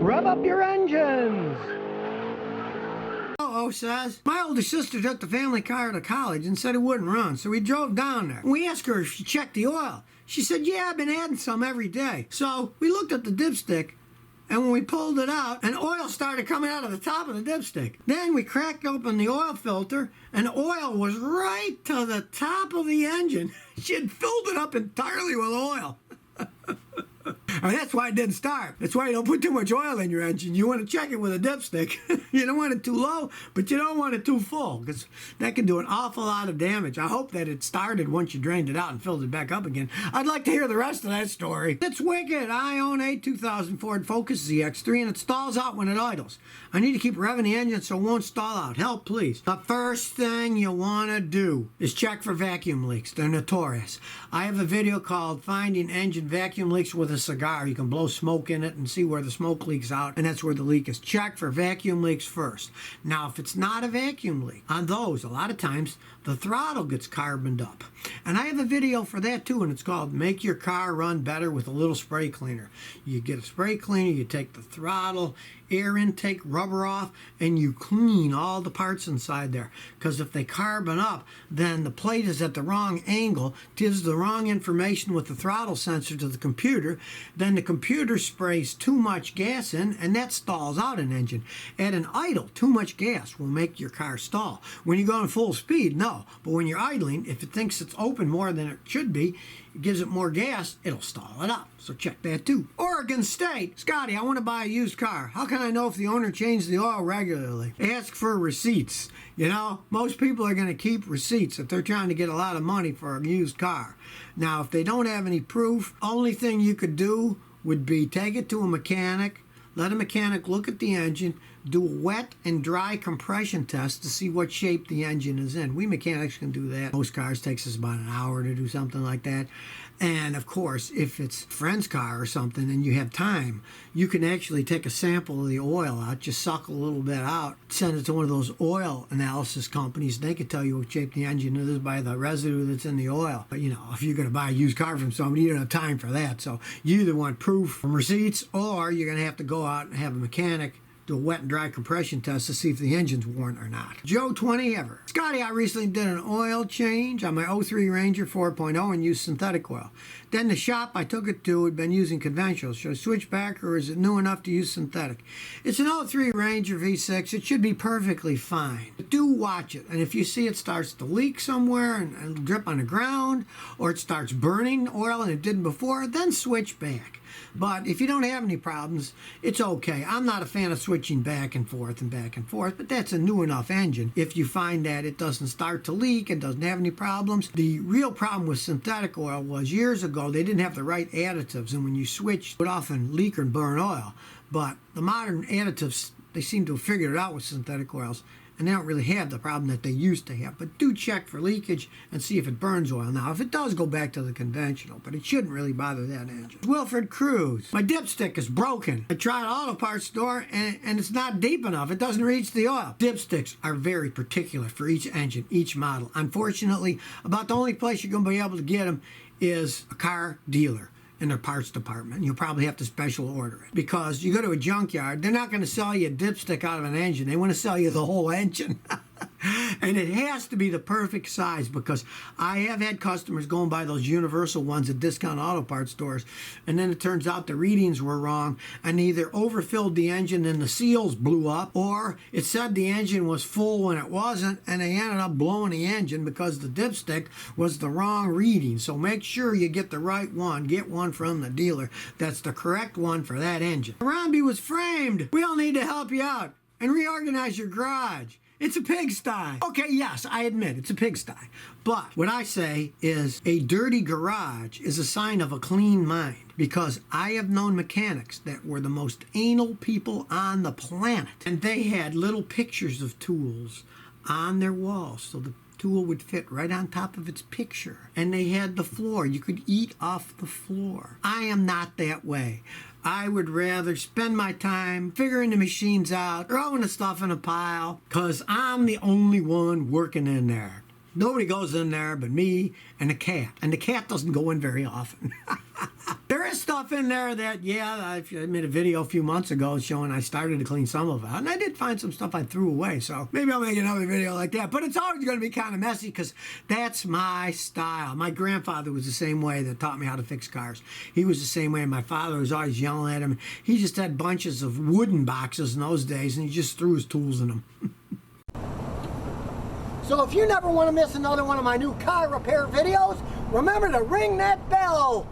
Rev up your engines! Oh says, my older sister took the family car to college and said it wouldn't run, so we drove down there. We asked her if she checked the oil. She said, yeah, I've been adding some every day. So we looked at the dipstick, and when we pulled it out, an oil started coming out of the top of the dipstick. Then we cracked open the oil filter, and oil was right to the top of the engine. She had filled it up entirely with oil. And that's why it didn't start. That's why you don't put too much oil in your engine. You want to check it with a dipstick. You don't want it too low, but you don't want it too full, because that can do an awful lot of damage. I hope that it started once you drained it out and filled it back up again. I'd like to hear the rest of that story. It's wicked. I own a 2000 Ford Focus ZX3, and it stalls out when it idles. I need to keep revving the engine so it won't stall out. Help, please. The first thing you want to do is check for vacuum leaks. They're notorious. I have a video called Finding Engine Vacuum Leaks with a Cigar. You can blow smoke in it and see where the smoke leaks out, and that's where the leak is. Check for vacuum leaks first. Now, if it's not a vacuum leak, on those, a lot of times, the throttle gets carboned up. And I have a video for that too, and it's called Make Your Car Run Better with a Little Spray Cleaner. You get a spray cleaner, you take the throttle, air intake, rubber off, and you clean all the parts inside there. Because if they carbon up, then the plate is at the wrong angle, gives the wrong information with the throttle sensor to the computer, then the computer sprays too much gas in, and that stalls out an engine. At an idle, too much gas will make your car stall. When you go in full speed, no. But when you're idling, if it thinks it's open more than it should be, it gives it more gas, it'll stall it out. So check that too. Oregon State. Scotty, I want to buy a used car. How can I know if the owner changed the oil regularly? Ask for receipts. You know, most people are going to keep receipts if they're trying to get a lot of money for a used car. Now, if they don't have any proof, only thing you could do would be take it to a mechanic, let a mechanic look at the engine, do a wet and dry compression test to see what shape the engine is in. We mechanics can do that. Most cars takes us about an hour to do something like that. And of course, if it's a friend's car or something and you have time, you can actually take a sample of the oil out, just suck a little bit out, send it to one of those oil analysis companies. They can tell you what shape the engine is by the residue that's in the oil. But you know, if you're going to buy a used car from somebody, you don't have time for that. So you either want proof from receipts, or you're going to have to go out and have a mechanic do a wet and dry compression test to see if the engine's worn or not. Joe 20 ever. Scotty, I recently did an oil change on my 03 Ranger 4.0 and used synthetic oil. Then the shop I took it to had been using conventional. Should I switch back, or is it new enough to use synthetic? It's an 03 Ranger V6. It should be perfectly fine. But do watch it, and if you see it starts to leak somewhere and drip on the ground, or it starts burning oil and it didn't before, then switch back. But if you don't have any problems, it's okay. I'm not a fan of switching back and forth, but that's a new enough engine. If you find that it doesn't start to leak and doesn't have any problems, the real problem with synthetic oil was years ago they didn't have the right additives, and when you switch, it would often leak or burn oil. But the modern additives, they seem to have figured it out with synthetic oils, and they don't really have the problem that they used to have. But do check for leakage and see if it burns oil. Now, if it does, go back to the conventional, but it shouldn't really bother that engine. Wilfred Cruz. My dipstick is broken. I tried auto parts store, and it's not deep enough. It doesn't reach the oil. Dipsticks are very particular for each engine, each model. Unfortunately, about the only place you're going to be able to get them is a car dealer in their parts department. You'll probably have to special order it, because you go to a junkyard, they're not going to sell you a dipstick out of an engine. They want to sell you the whole engine. And it has to be the perfect size, because I have had customers going by those universal ones at discount auto parts stores, and then it turns out the readings were wrong, and either overfilled the engine and the seals blew up, or it said the engine was full when it wasn't, and they ended up blowing the engine because the dipstick was the wrong reading. So make sure you get the right one. Get one from the dealer that's the correct one for that engine. Romby was framed. We all need to help you out and reorganize your garage. It's a pigsty. Okay, yes, I admit it's a pigsty. But what I say is a dirty garage is a sign of a clean mind, because I have known mechanics that were the most anal people on the planet, and they had little pictures of tools on their walls, so the tool would fit right on top of its picture. And they had the floor. You could eat off the floor. I am not that way. I would rather spend my time figuring the machines out, throwing the stuff in a pile, because I'm the only one working in there. Nobody goes in there but me and the cat. And the cat doesn't go in very often. There is stuff in there that, yeah, I made a video a few months ago showing I started to clean some of it out. And I did find some stuff I threw away, so maybe I'll make another video like that. But it's always going to be kind of messy because that's my style. My grandfather was the same way that taught me how to fix cars. He was the same way. My father was always yelling at him. He just had bunches of wooden boxes in those days, and he just threw his tools in them. So if you never want to miss another one of my new car repair videos, remember to ring that bell.